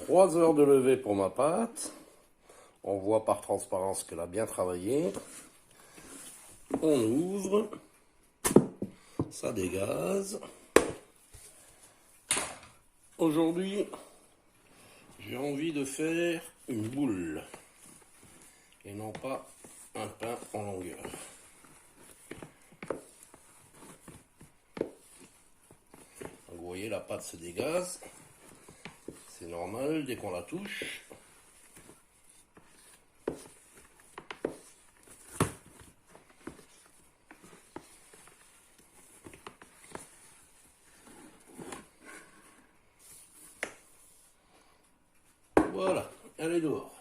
3 heures de levée pour ma pâte. On voit par transparence qu'elle a bien travaillé. On ouvre. Ça dégaze. Aujourd'hui, j'ai envie de faire une boule et non pas un pain en longueur. Donc vous voyez, la pâte se dégaze. C'est normal dès qu'on la touche. Voilà, elle est dehors.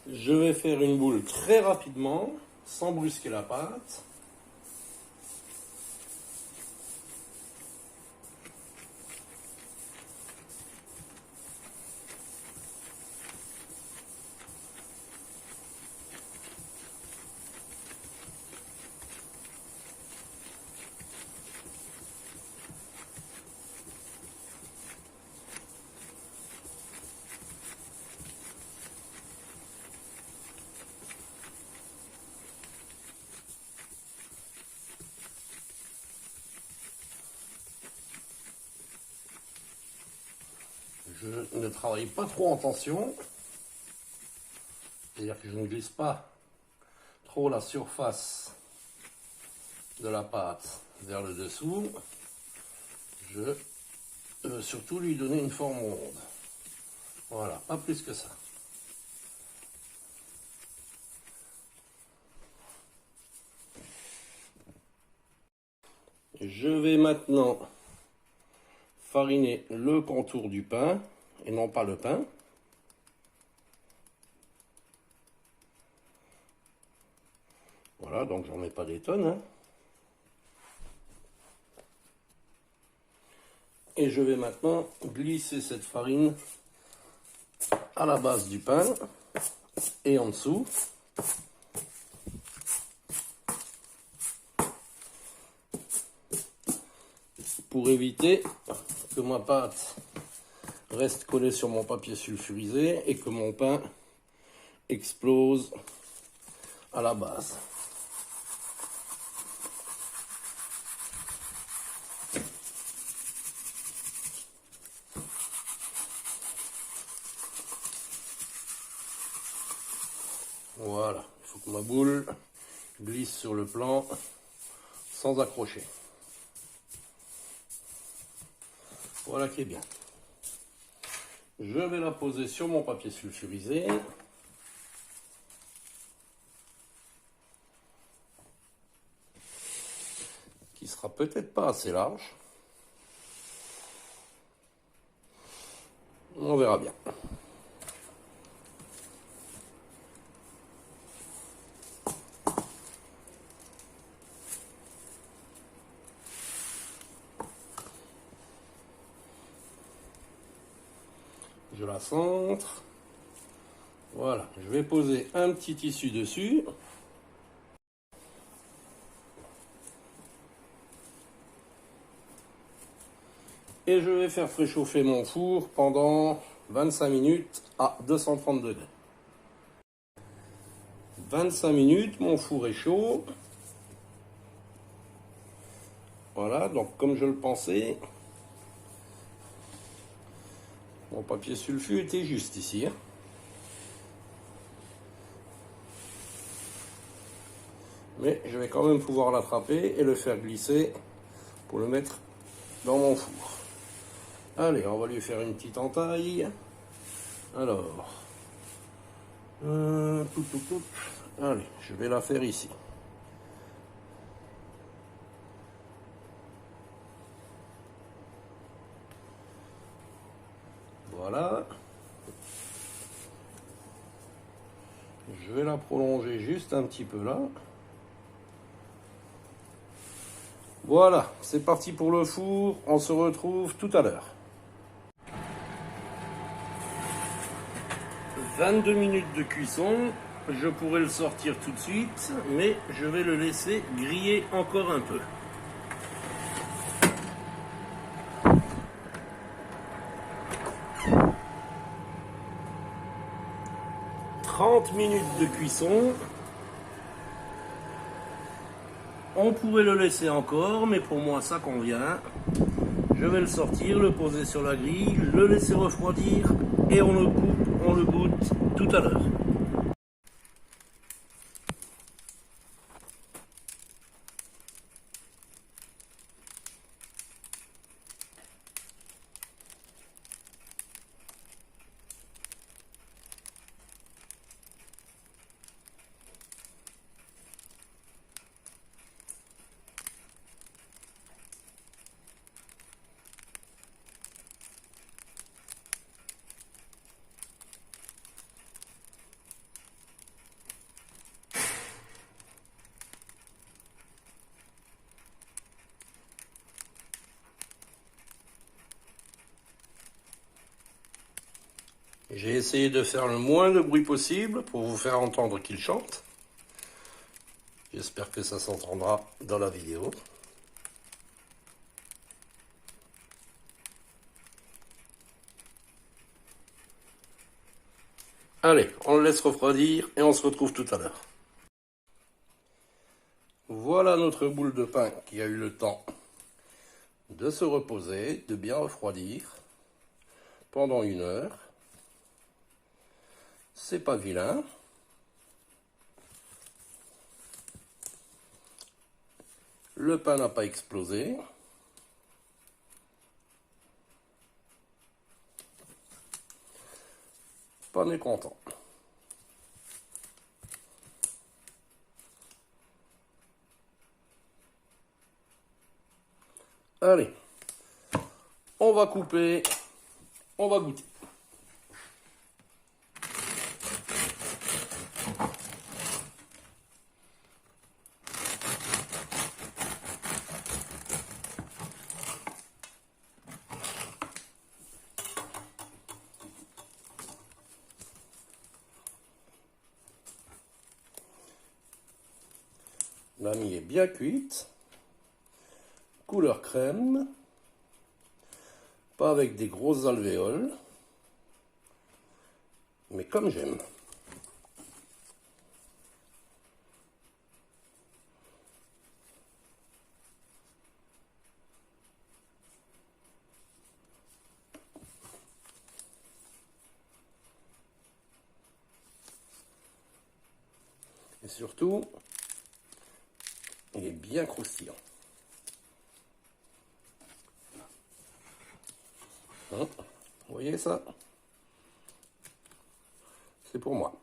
Je vais faire une boule très rapidement, sans brusquer la pâte. Je ne travaille pas trop en tension, c'est-à-dire que je ne glisse pas trop la surface de la pâte vers le dessous. Je veux surtout lui donner une forme ronde. Voilà, pas plus que ça. Je vais maintenant fariner le contour du pain et non pas le pain. Voilà, donc j'en mets pas des tonnes, hein. Et je vais maintenant glisser cette farine à la base du pain et en dessous. Pour éviter que ma pâte reste collée sur mon papier sulfurisé et que mon pain explose à la base. Voilà, il faut que ma boule glisse sur le plan sans accrocher. Voilà qui est bien. Je vais la poser sur mon papier sulfurisé. Qui sera peut-être pas assez large. On verra bien. Je la centre. Voilà, je vais poser un petit tissu dessus. Et je vais faire préchauffer mon four pendant 25 minutes à 230 degrés. 25 minutes, mon four est chaud. Voilà, donc comme je le pensais, mon papier sulfu était juste ici. Mais je vais quand même pouvoir l'attraper et le faire glisser pour le mettre dans mon four. Allez, on va lui faire une petite entaille. Alors, allez, je vais la faire ici. Voilà. Je vais la prolonger juste un petit peu là. Voilà, c'est parti pour le four. On se retrouve tout à l'heure. 22 minutes de cuisson. Je pourrais le sortir tout de suite, mais je vais le laisser griller encore un peu. « 30 minutes de cuisson. On pourrait le laisser encore, mais pour moi ça convient. Je vais le sortir, le poser sur la grille, le laisser refroidir et on le coupe, on le goûte tout à l'heure. J'ai essayé de faire le moins de bruit possible pour vous faire entendre qu'il chante. J'espère que ça s'entendra dans la vidéo. Allez, on le laisse refroidir et on se retrouve tout à l'heure. Voilà notre boule de pain qui a eu le temps de se reposer, de bien refroidir pendant 1 heure. C'est pas vilain. Le pain n'a pas explosé. Pas mécontent. Allez, on va couper, on va goûter. La mie est bien cuite, couleur crème, pas avec des grosses alvéoles, mais comme j'aime. Et surtout, il est bien croustillant. Hein, vous voyez ça? C'est pour moi.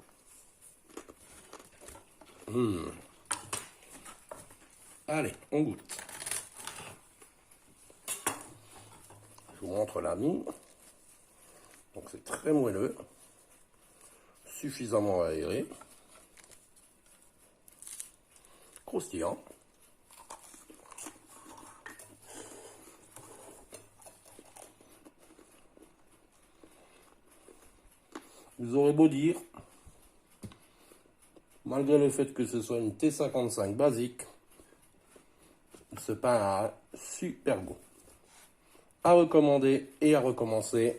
Allez, on goûte. Je vous montre la mie. Donc c'est très moelleux, suffisamment aéré, croustillant. Vous aurez beau dire, malgré le fait que ce soit une T55 basique, ce pain a un super goût. À recommander et à recommencer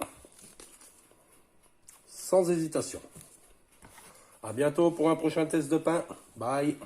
sans hésitation. À bientôt pour un prochain test de pain. Bye.